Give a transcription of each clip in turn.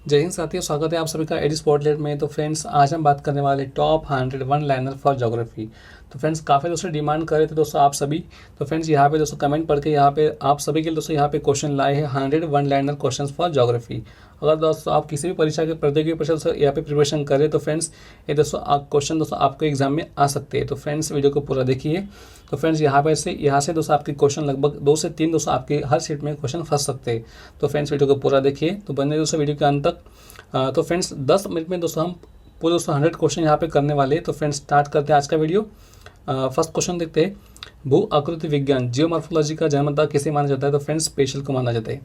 जय हिंद साथियों, स्वागत है आप सभी का एडी स्पॉटलाइट में। तो फ्रेंड्स, आज हम बात करने वाले top 100 one liner for geography. तो फ्रेंड्स, काफ़ी दोस्तों डिमांड कर रहे थे दोस्तों आप सभी। तो फ्रेंड्स, यहाँ पे दोस्तों कमेंट पढ़ के यहाँ पे आप सभी के लिए दोस्तों यहाँ पे क्वेश्चन लाए हैं 100 one liner question for geography. अगर दोस्तों आप किसी भी परीक्षा के प्रतियोगी परीक्षा दोस्तों यहाँ पे प्रिपरेशन करें तो फ्रेंड्स ये दोस्तों क्वेश्चन दोस्तों आपके एग्जाम में आ सकते हैं। तो फ्रेंड्स, वीडियो को पूरा देखिए। तो फ्रेंड्स, यहाँ से दोस्तों आपके क्वेश्चन लगभग 2 से 3 दोस्तों आपके हर सीट में क्वेश्चन फंस सकते हैं। तो फ्रेंड्स, वीडियो को पूरा देखिए। तो बने दोस्तों वीडियो के अंत तक। तो फ्रेंड्स, 10 मिनट में दोस्तों हम पूरे दोस्तों 100 क्वेश्चन यहाँ पे करने वाले हैं। तो फ्रेंड्स, स्टार्ट करते हैं आज का वीडियो। फर्स्ट क्वेश्चन देखते हैं। भू आकृति विज्ञान जियोमॉर्फोलॉजी का जन्मदाता किसे माना जाता है? तो फ्रेंड्स, स्पेशल को माना जाता है।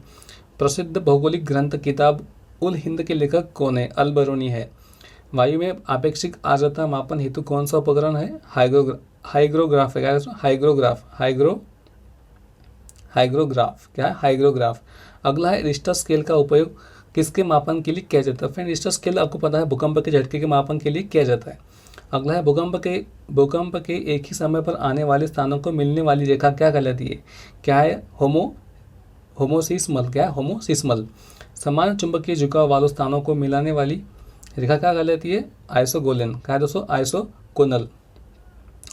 प्रसिद्ध भौगोलिक ग्रंथ किताब उल हिंद के लेखक कौन है? अल बरूनी है। वायु में आपेक्षिक आर्द्रता मापन हेतु कौन सा उपकरण है? हाइग्रोग्राफ है। क्या है? हाइग्रोग्राफ क्या है? हाइग्रोग्राफ। अगला है, रिश्टर स्केल का उपयोग किसके मापन के लिए किया जाता है? फ्रेंड, रिश्टर स्केल आपको पता है भूकंप के झटके के मापन के लिए किया जाता है। अगला है, भूकंप के एक ही समय पर आने वाले स्थानों को मिलने वाली रेखा क्या कहलाती है? क्या है? होमोसिस्मल। क्या है? होमोसिस्मल। समान चुंबकीय झुकाव वाले स्थानों को मिलाने वाली रेखा क्या कहलाती है? आइसोगोलन। क्या है दोस्तों? आइसोकोनल।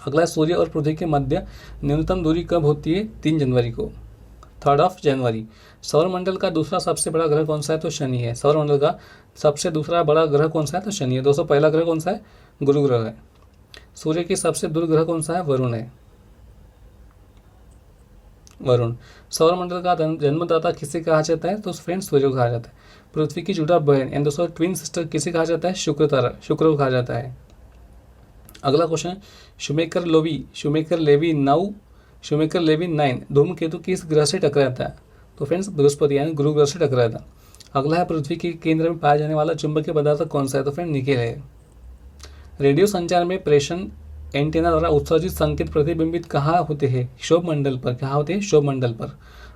अगला है, सूर्य और पृथ्वी के मध्य न्यूनतम दूरी कब होती है? 3 जनवरी को, 3 जनवरी। सौरमंडल का दूसरा सबसे बड़ा ग्रह कौन सा है? तो शनि है। सौरमंडल का सबसे दूसरा बड़ा ग्रह कौन सा है? तो शनि है। दोस्तों, पहला ग्रह कौन सा है? गुरु ग्रह है। सूर्य की सबसे दूर ग्रह कौन सा है? वरुण है। वरुण। सौरमंडल का जन्मदाता किसे कहा जाता है? तो फ्रेंड्स, सूर्य को कहा जाता है। पृथ्वी की जुड़ा बहन यानी दोस्तों ट्विन सिस्टर किसे कहा जाता है? शुक्र को कहा जाता है। अगला क्वेश्चन, शुमेकर लेवी 9 धूमकेतु किस ग्रह से टकराया था? तो फ्रेंड्स, बृहस्पति यानी गुरु ग्रह से टकराया था। अगला है, पृथ्वी के केंद्र में पाया जाने वाला चुंबकीय पदार्थ कौन सा है? तो फ्रेंड, निकेल है। रेडियो संचार में प्रेषण एंटेना द्वारा उत्सर्जित संकेत प्रतिबिंबित कहाँ होते हैं? शोभ मंडल पर। कहाँ होते हैं? शोभ मंडल पर।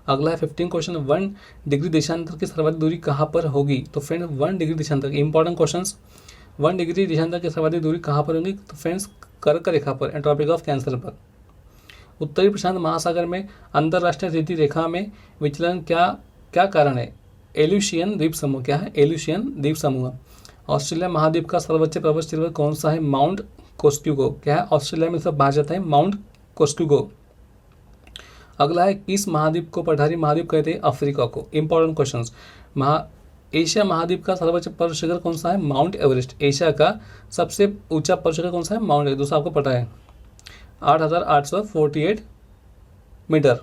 अगला है 15 क्वेश्चन, 1 डिग्री देशांतर की सर्वाधिक दूरी कहाँ पर होगी? तो फ्रेंड, 1 डिग्री देशांतर, इंपॉर्टेंट क्वेश्चन। 1 डिग्री देशांतर की सर्वाधिक दूरी कहाँ पर होगी? तो फ्रेंड्स, कर्क रेखा पर, ट्रॉपिक ऑफ कैंसर पर। उत्तरी प्रशांत महासागर में अंतरराष्ट्रीय रीति रेखा में विचलन क्या कारण है? एल्यूशियन द्वीप समूह। क्या है? एल्यूशियन द्वीप समूह। ऑस्ट्रेलिया महाद्वीप का सर्वोच्च पर्वत शिखर कौन सा है? माउंट कोस्क्यूगो। क्या है? ऑस्ट्रेलिया में सब कहा जाता है माउंट कोस्क्यूगो। अगला है, किस महाद्वीप को पठारी महाद्वीप कहते हैं? अफ्रीका को। Important question. एशिया महाद्वीप का सर्वोच्च पर्वत शिखर कौन सा है? Mount Everest. एशिया का सबसे ऊंचा पर्वत शिखर कौन सा है? Mount Everest. दोस्तों, आपको पता है 8,848 मीटर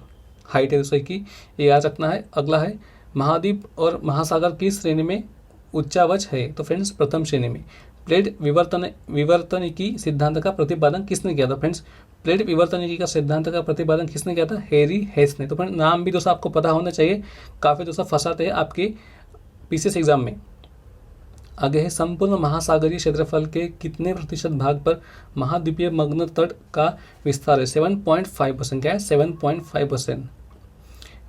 हाइट है दोस्तों की, ये याद रखना है। अगला है, महाद्वीप और महासागर किस श्रेणी में उच्चावच है? तो फ्रेंड्स, प्रथम श्रेणी में। प्लेट विवर्तनिकी सिद्धांत का प्रतिपादन किसने किया था? फ्रेंड्स, प्लेट विवर्तनिकी का सिद्धांत का प्रतिपादन किसने किया था? हैरी हेस ने। तो फ्रेंड, नाम भी दोस्तों आपको पता होना चाहिए, काफ़ी दोस्तों फंसाते हैं आपके पीसीएस एग्जाम में। आगे है, संपूर्ण महासागरीय क्षेत्रफल के कितने प्रतिशत भाग पर महाद्वीपीय मग्न तट का विस्तार है? 7.5%। क्या है? 7.5%।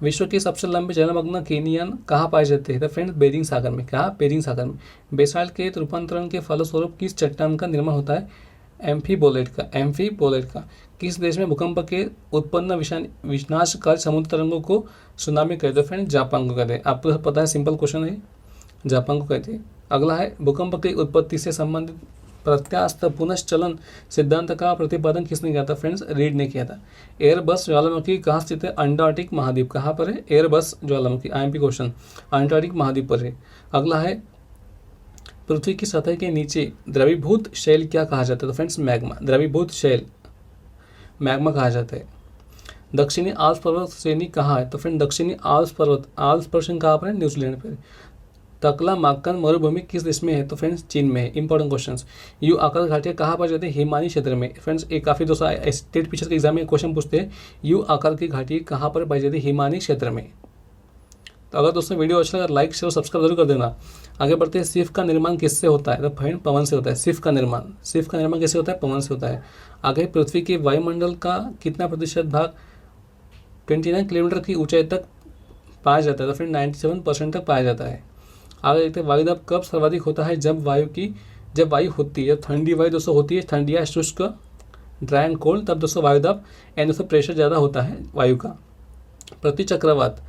विश्व की सबसे लंबे जलमग्न कैनियन कहाँ पाए जाते हैं? तो फ्रेंड्स, बेरिंग सागर में। क्या? बेरिंग सागर में। बेसाल्ट के रूपांतरण के फलस्वरूप किस चट्टान का निर्माण होता है? एम्फीबोलेट का। किस देश में भूकंप के उत्पन्न विनाशकारी समुद्र तरंगों को सुनामी कहते हैं? फ्रेंड, जापान को कहते हैं। आपको पता है, सिंपल क्वेश्चन है, जापान को कहते हैं। अगला है, भूकंप की उत्पत्ति से संबंधित प्रत्यास्थ पुनश्चलन सिद्धांत का प्रतिपादन किसने किया था? फ्रेंड्स, रीड ने किया था। एयरबस ज्वालामुखी कहाँ स्थित है? अंटार्कटिक महाद्वीप। कहाँ पर है? एयरबस ज्वालामुखी, आईएमपी क्वेश्चन, अंटार्कटिक महाद्वीप पर है। अगला है, पृथ्वी की सतह के नीचे द्रवीभूत शैल क्या कहा जाता है? तो फ्रेंड्स, मैग्मा। द्रवीभूत शैल मैग्मा कहा जाता है। दक्षिणी आल्प्स पर्वत श्रेणी कहाँ है? तो फ्रेंड, दक्षिणी आल्प्स पर्वत कहाँ पर है? न्यूजीलैंड पर। तकलामाकन मरुभूमि किस देश में है? तो फ्रेंड्स, चीन में है। Important questions. यू आकार घाटियाँ कहाँ पर जाते हैं? हिमालय क्षेत्र में। फ्रेंड्स, एक काफ़ी दोस्तों स्टेट टीचर के एग्जाम में क्वेश्चन पूछते हैं, यू आकार की घाटी कहाँ पर पाई जाती है? हिमालय क्षेत्र में। तो अगर दोस्तों वीडियो अच्छा लगा, लाइक शेयर सब्सक्राइब जरूर कर देना। आगे बढ़ते हैं, सिर्फ का निर्माण किससे होता है? तो फ्रेंड, पवन से होता है। सिर्फ का निर्माण किससे होता है? पवन से होता है। आगे, पृथ्वी के वायुमंडल का कितना प्रतिशत भाग 29 किलोमीटर की ऊंचाई तक पाया जाता है? तो फ्रेंड, 97% तक पाया जाता है। आगे देखते हैं, वायुदाब कब सर्वाधिक होता है? जब वायु होती है, ठंडी वायु दोस्तों होती है, ठंडी या शुष्क, ड्राई एंड कोल्ड, तब दोस्तों वायुदाब एंड दोस्तों प्रेशर ज़्यादा होता है वायु का। प्रति चक्रवात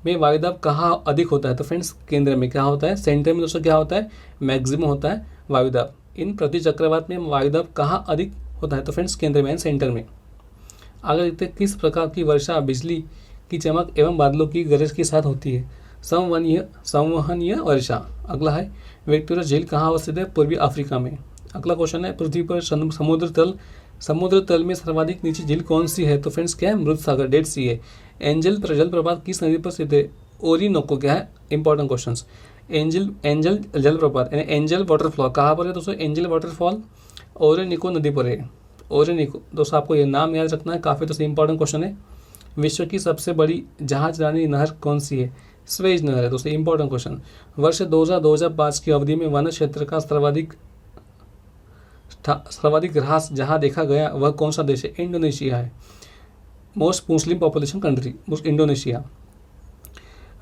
में वायुदाब कहाँ अधिक होता है? तो फ्रेंड्स केंद्र में क्या होता है? सेंटर में दोस्तों क्या होता है? मैक्सिमम होता है वायुदाब। इन प्रति चक्रवात में वायुदाब कहाँ अधिक होता है? तो फ्रेंड्स केंद्र में, सेंटर में। आगे देखते हैं, किस प्रकार की वर्षा बिजली की चमक एवं बादलों की गरज के साथ होती है? संवहनीय वर्षा। अगला है, विक्टोरिया झील कहाँ अवस्थित है? पूर्वी अफ्रीका में। अगला क्वेश्चन है, पृथ्वी पर समुद्र तल में सर्वाधिक नीची झील कौन सी है? तो फ्रेंड्स क्या है? मृत सागर, डेड सी है। एंजल जलप्रपात किस नदी पर स्थित है? ओरिनोको। क्या है? Important question. एंजल जलप्रपात यानी एंजल वाटरफॉल कहाँ पर है दोस्तों? एंजल वाटरफॉल ओरेनिको नदी पर है। ओरेनिको दोस्तों, आपको ये नाम याद रखना है, काफ़ी दोस्तों इंपॉर्टेंट क्वेश्चन है। विश्व की सबसे बड़ी जहाजरानी नहर कौन सी है? स्वेज नहर है दोस्तों, इंपॉर्टेंट क्वेश्चन। वर्ष 2000-2005 की अवधि में वन क्षेत्र का सर्वाधिक ह्रास जहां देखा गया वह कौन सा देश है? इंडोनेशिया है। Most Muslim population country Indonesia.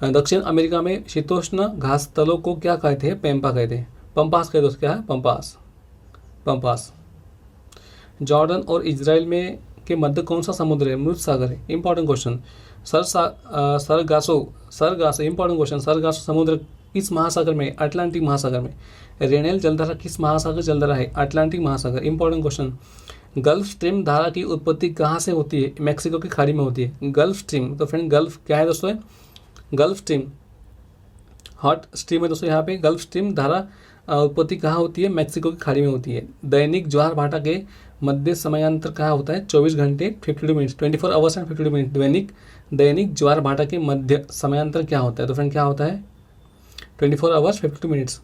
दक्षिण अमेरिका में शीतोष्ण घास तलों को क्या कहते हैं? पैम्पा कहते हैं। पंपास कहते हैं। क्या है? पंपास। जॉर्डन और इजराइल में के मध्य कौन सा समुद्र है? मृत सागर है। Important question. Sargasso important question. Sargasso समुद्र किस महासागर में? अटलांटिक महासागर में। रेनेल जलधारा किस महासागर जलधारा है? अटलांटिक महासागर। Important question. गल्फ स्ट्रीम धारा की उत्पत्ति कहाँ से होती है? मैक्सिको की खाड़ी में होती है। गल्फ स्ट्रीम, तो फ्रेंड गल्फ क्या है दोस्तों? गल्फ स्ट्रीम हॉट स्ट्रीम है दोस्तों। यहाँ पे गल्फ स्ट्रीम धारा उत्पत्ति कहाँ होती है? मैक्सिको की खाड़ी में होती है। दैनिक ज्वार भाटा के मध्य समयांतर कहाँ होता है? 24 घंटे 52 मिनट, 24 आवर्स एंड 52 मिनट। दैनिक ज्वार भाटा के मध्य समयांतर क्या होता है? तो फ्रेंड क्या होता है? 24 आवर्स 52 मिनट्स।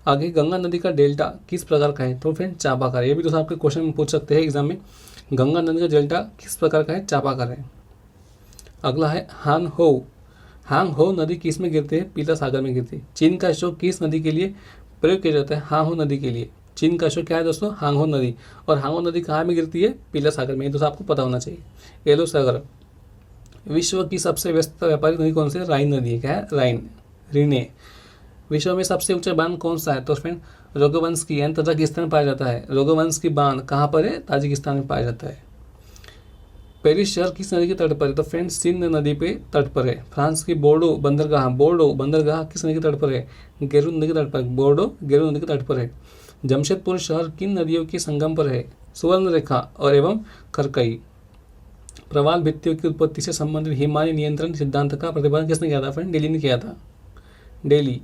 आगे, गंगा नदी का डेल्टा किस प्रकार का है? तो फ्रेंड चापाकार। ये भी दोस्तों आपके क्वेश्चन में पूछ सकते हैं एग्जाम में। गंगा नदी का डेल्टा किस प्रकार का है? चापाकार है। अगला है, हांग हो नदी किस में गिरती है? पीला सागर में गिरती है। चीन का अशोक किस नदी के लिए प्रयोग किया जाता है? हांगहो नदी के लिए। चीन का अशोक क्या है दोस्तों? हांगहो नदी। और हांगहो नदी कहाँ में गिरती है? पीला सागर में। ये दोस्तों आपको पता होना चाहिए। येलो सागर। विश्व की सबसे व्यस्त व्यापारिक नदी कौन सी है? राइन नदी है। क्या है? रीने। विश्व में सबसे ऊंचा बांध कौन सा है? तो फ्रेंड रोगवंश की यानी ताजिकिस्तान में पाया जाता है। रोगवंश की बांध कहाँ पर है? ताजिकिस्तान में पाया जाता है। पेरिस शहर किस नदी के तट पर है? तो फ्रेंड सिंध नदी पे तट पर है। फ्रांस की बोर्डो बंदरगाह किस नदी के तट पर है? गेरू नदी के तट पर। बोर्डो गेरू नदी के तट पर है। जमशेदपुर शहर किन नदियों के संगम पर है? सुवर्ण रेखा और एवं खरकई। प्रवाल भित्तियों की उत्पत्ति से संबंधित हिमालय नियंत्रण सिद्धांत का प्रतिपादन किसने किया था? फ्रेंड दिल्ली ने किया था। दिल्ली।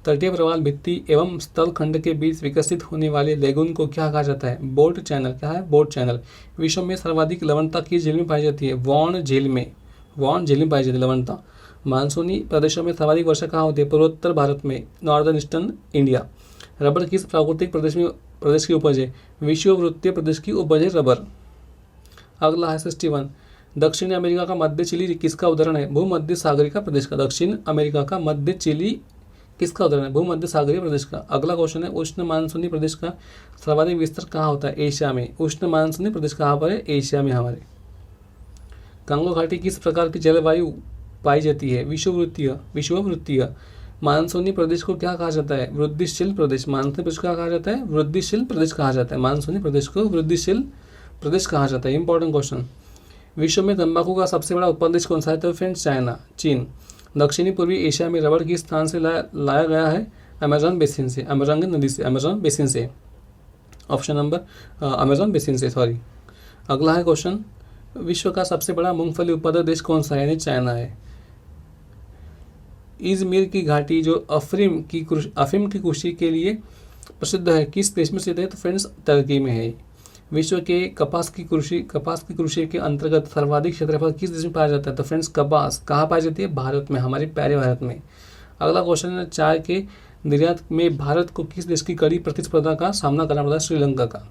तटीय प्रवाल भित्ति एवं स्थल खंड के बीच विकसित होने वाले लेगून को क्या कहा जाता है? Boat channel. क्या है? Boat channel. विश्व में सर्वाधिक लवणता किस झील में पाई जाती है? वॉन झील में पाई जाती है लवणता। मानसूनी प्रदेशों में सर्वाधिक वर्षा कहाँ होती है? पूर्वोत्तर भारत में, नॉर्दर्न ईस्टर्न इंडिया। रबर किस प्राकृतिक प्रदेश की उपज है? विषुववृत्तीय प्रदेश की उपज है रबर। अगला है 61। दक्षिण अमेरिका का मध्य चिली किसका उदाहरण है? भूमध्य सागरीय का प्रदेश का। दक्षिण अमेरिका का मध्य चिली किसका उदाहरण है? भूमध्य सागरीय प्रदेश का। अगला क्वेश्चन है, उष्ण मानसूनी प्रदेश का सर्वाधिक विस्तार कहाँ होता है? एशिया में। उष्ण मानसूनी प्रदेश कहाँ पर है? एशिया में हमारे। कांगो घाटी किस प्रकार की जलवायु पाई जाती है? विषुववृत्तीय। मानसूनी प्रदेश को क्या कहा जाता है? वृद्धिशील प्रदेश। मानसूनी प्रदेश को क्या कहा जाता है? वृद्धिशील प्रदेश कहा जाता है। मानसूनी प्रदेश को वृद्धिशील प्रदेश कहा जाता है। Important question. विश्व में तंबाकू का सबसे बड़ा उत्पादक देश कौन सा है? तो फ्रेंड्स चाइना, चीन। दक्षिणी पूर्वी एशिया में रबड़ किस स्थान से लाया गया है? अमेजन बेसिन से, अमेजन नदी से, अमेजन बेसिन से। ऑप्शन नंबर अमेजन बेसिन से, सॉरी। अगला है क्वेश्चन, विश्व का सबसे बड़ा मूंगफली उत्पादक देश कौन सा है? यानी चाइना है। इजमिर की घाटी जो अफीम की कृषि के लिए प्रसिद्ध है, किस देश में स्थित है? तो फ्रेंड्स तुर्की में है। विश्व के कपास की कृषि के अंतर्गत सर्वाधिक क्षेत्रफल किस देश में पाया जाता है? तो फ्रेंड्स कपास कहाँ पाई जाती है? भारत में, हमारे प्यारे भारत में। अगला क्वेश्चन है, चाय के निर्यात में भारत को किस देश की कड़ी प्रतिस्पर्धा का सामना करना पड़ता है? श्रीलंका का।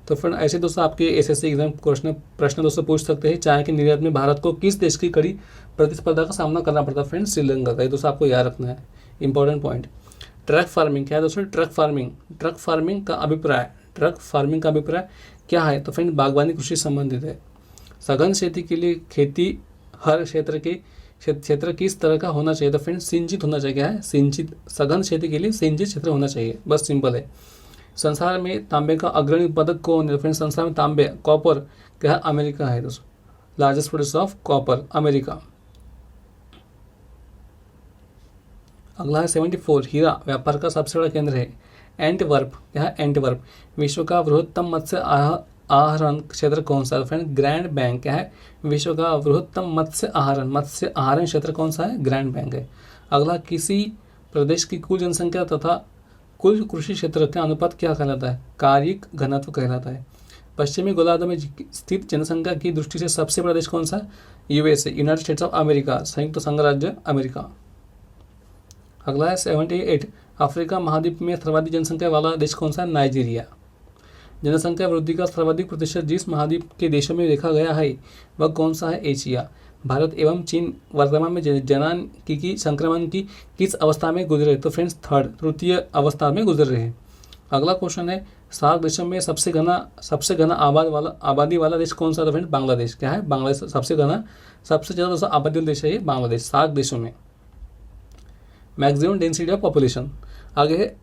तो फ्रेंड ऐसे दोस्तों आपके एसएससी एग्जाम प्रश्न दोस्तों पूछ सकते हैं, चाय के निर्यात में भारत को किस देश की कड़ी प्रतिस्पर्धा का सामना करना पड़ता है? फ्रेंड्स श्रीलंका का। ये दोस्तों आपको याद रखना है, इंपॉर्टेंट पॉइंट। ट्रक फार्मिंग क्या है दोस्तों? ट्रक फार्मिंग का अभिप्राय क्या है? तो फ्रेंड बागवानी कृषि से संबंधित है। सघन खेती के लिए हर क्षेत्र किस तरह का होना चाहिए? तो फ्रेंड सिंचित होना चाहिए। क्या है? सिंचित। सघन खेती के लिए सिंचित क्षेत्र होना चाहिए, बस सिंपल है। संसार में तांबे का अग्रणी उत्पादक कौन है? फ्रेंड संसार में तांबे, कॉपर क्या है? अमेरिका है दोस्तों। Largest producer of copper, America. अगला है 74, हीरा व्यापार का सबसे बड़ा केंद्र है एंटवर्प, क्या है एंटवर्प। विश्व का बृहत्तम मत्स्य आहरण क्षेत्र कौन सा है? फ्रेंड ग्रैंड बैंक, क्या है विश्व का बृहत्तम मत्स्य आहरण क्षेत्र कौन सा है? ग्रैंड बैंक है। अगला, किसी प्रदेश की कुल जनसंख्या तथा कुल कृषि क्षेत्र का अनुपात क्या कहलाता है? कायिक घनत्व कहलाता है। पश्चिमी गोलार्ध में स्थित जनसंख्या की दृष्टि से सबसे बड़ा देश कौन सा? USA, United states of America, संयुक्त संघ राज्य अमेरिका। अगला है 78, अफ्रीका महाद्वीप में सर्वाधिक जनसंख्या वाला देश कौन सा है? नाइजीरिया। जनसंख्या वृद्धि का सर्वाधिक प्रतिशत जिस महाद्वीप के देशों में देखा गया है वह कौन सा है? एशिया। भारत एवं चीन वर्तमान में जननांकिकी संक्रमण की किस अवस्था में गुजरे? तो फ्रेंड्स तृतीय अवस्था में गुजर रहे हैं। अगला क्वेश्चन है, सार्क देशों में सबसे घना आबादी वाला देश कौन सा? तो फ्रेंड्स बांग्लादेश, क्या है बांग्लादेश सबसे ज़्यादा दोस्तों आबादी वाला देश है ये बांग्लादेश, सार्क देशों में। मैक्सिमम डेंसिटी ऑफ पॉपुलेशन, आगे है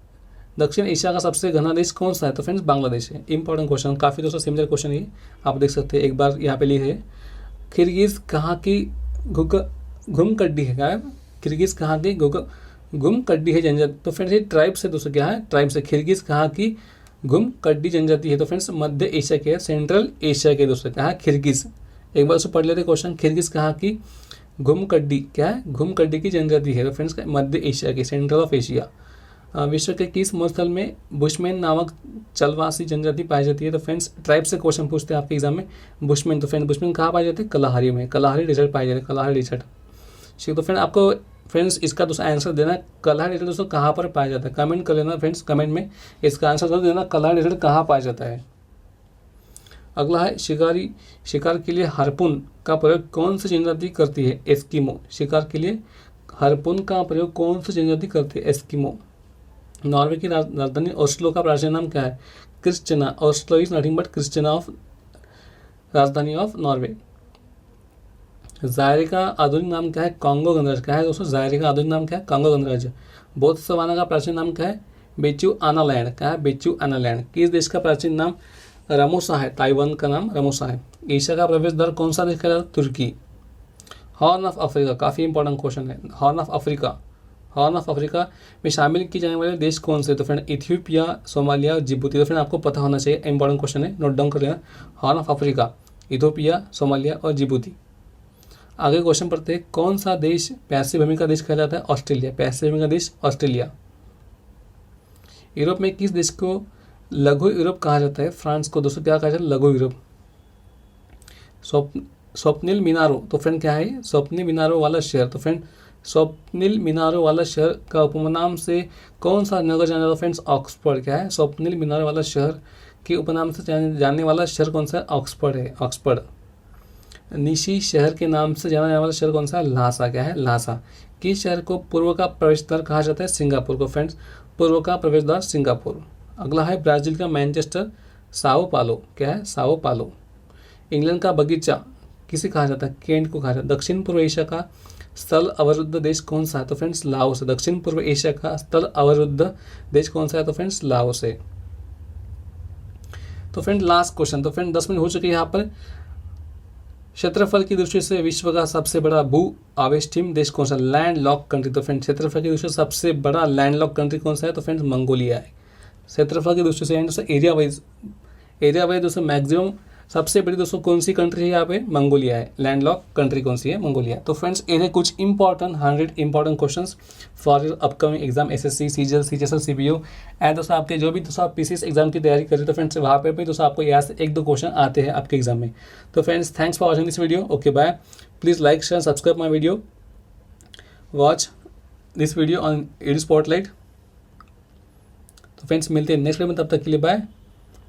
दक्षिण एशिया का सबसे घना देश कौन सा है? तो फ्रेंड्स बांग्लादेश है। इंपॉर्टेंट क्वेश्चन, काफ़ी दोस्तों सिमिलर क्वेश्चन ये आप देख सकते हैं, एक बार यहाँ पे लिए है। किर्गिज कहाँ की घुमकड्डी है? क्या है किर्गिज कहाँ की घुमकड्डी है जनजाति? तो फ्रेंड्स ये ट्राइब से दोस्तों क्या है? ट्राइब से। किर्गिज कहाँ की घुमकड्डी जनजाति है? तो फ्रेंड्स मध्य एशिया के, सेंट्रल एशिया के दोस्तों क्या है? किर्गिज। एक बार उसको पढ़ लेते क्वेश्चन, किर्गिज कहाँ की घुमकड्डी, क्या है घुमकड्डी की जनजाति है? तो फ्रेंड्स मध्य एशिया की, सेंट्रल ऑफ एशिया। विश्व के किस मरुस्थल में बुशमैन नामक चलवासी जनजाति पाई जाती है? तो फ्रेंड्स ट्राइब से क्वेश्चन पूछते हैं आपके एग्जाम में। बुशमैन, तो फ्रेंड्स बुशमैन कहाँ पाए जाते हैं? कलाहारी में, कलाहारी डेजर्ट पाए जाते हैं, कलाहारी डेजर्ट। ठीक, तो फ्रेंड आपको फ्रेंड्स इसका दोस्तों आंसर देना है, कलाहारी डेजर्ट दोस्तों कहाँ पर पाया जाता है? कमेंट कर लेना फ्रेंड्स, कमेंट में इसका आंसर जरूर देना, कलाहारी डेजर्ट कहाँ पाया जाता है। अगला है, शिकार के लिए हार्पून का प्रयोग कौन सी जनजाति करती है? एस्किमो। शिकार के लिए हार्पून का प्रयोग कौन सी जनजाति करती है? एस्किमो। नॉर्वे की राजधानी ओस्लो का प्राचीन नाम क्या है? Christina. Oslo is nothing but Christina of राजधानी ऑफ नॉर्वे। जायरे का आधुनिक नाम क्या है? कांगो गणराज्य। क्या है दोस्तों? जायरे का आधुनिक नाम क्या है? कांगो गणराज्य। बोत्सवाना का प्राचीन नाम क्या है? बेचुआनालैंड। क्या है? बेचुआनालैंड। किस देश का प्राचीन नाम रामोसा है? ताइवान का नाम रामोसा है। एशिया का प्रवेश द्वार कौन सा देश कहलाता है? तुर्की। हॉर्न ऑफ अफ्रीका, काफी इंपॉर्टेंट क्वेश्चन है। हॉर्न ऑफ अफ्रीका में शामिल किए जाने वाले देश कौन से? तो फ्रेंड इथियोपिया, सोमालिया और जिबूती। तो फ्रेंड आपको पता होना चाहिए, इंपॉर्टेंट क्वेश्चन है, नोट डाउन कर लेना। Horn of Africa, Ethiopia, Somalia और जिबूती। आगे क्वेश्चन पढ़ते हैं, कौन सा देश प्यासी भूमि का देश कहलाता है? ऑस्ट्रेलिया। प्यासी भूमि का देश ऑस्ट्रेलिया। यूरोप में किस देश को लघु यूरोप कहा जाता है? फ्रांस को दोस्तों क्या कहा जाता है? लघु यूरोप। स्वप्निल मीनारो, तो फ्रेंड क्या है? स्वप्निल मीनारो वाला शहर। तो फ्रेंड स्वप्निल मीनारों वाला शहर का उपनाम से कौन सा नगर जाना जाता है? Friends Oxford. क्या है? स्वप्निल मीनारों वाला शहर के उपनाम से जाने वाला शहर कौन सा है? ऑक्सफोर्ड है, ऑक्सफोर्ड। निशी शहर के नाम से जाना जाने वाला शहर कौन सा है? ल्हासा। क्या है? ल्हासा। किस शहर को पूर्व का प्रवेश द्वार कहा जाता है? सिंगापुर को फ्रेंड्स पूर्व का प्रवेश द्वार सिंगापुर। अगला है, ब्राजील का मैनचेस्टर साओ पालो। क्या है? साओ पालो। इंग्लैंड का बगीचा किसे कहा जाता है? केंट को कहा जाता है। दक्षिण पूर्व एशिया का स्थल अवरुद्ध देश कौन सा है? तो फ्रेंड्स लाओस। दक्षिण पूर्व एशिया का स्थल अवरुद्ध देश कौन सा है? तो फ्रेंड्स लाओस है। तो फ्रेंड लास्ट क्वेश्चन, तो फ्रेंड 10 मिनट हो चुके हैं यहाँ पर। क्षेत्रफल की दृष्टि से विश्व का सबसे बड़ा भू आवेष्टिम देश कौन सा? Land lock country. तो फ्रेंड क्षेत्रफल की दृष्टि से सबसे बड़ा लैंड लॉक कंट्री कौन सा है? तो फ्रेंड्स मंगोलिया है। क्षेत्रफल की दृष्टि से एंड एरिया वाइज दोस्तों मैक्सिमम सबसे बड़ी दोस्तों कौन सी कंट्री है? यहाँ पे मंगोलिया है। लैंडलॉक कंट्री कौन सी है? मंगोलिया। तो फ्रेंड्स ये है कुछ important 100 important questions for your upcoming exam, SSC, CGL, CGSL, CBO and दोस्तों आपके जो भी दोस्तों आप पीसीएस एग्जाम की तैयारी कर रहे हो तो फ्रेंड्स वहाँ पे भी दोस्तों आपको यहाँ से 1-2 क्वेश्चन आते हैं आपके एग्जाम में। तो friends thanks for watching this video. Okay bye. Please like, share, subscribe my video, watch this video on Edu Spotlight. तो फ्रेंड्स मिलते हैं नेक्स्ट वीडियो में, तब तक के लिए bye.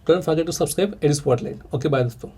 Don't forget to subscribe Edu Spotlight. Okay bye दोस्तों।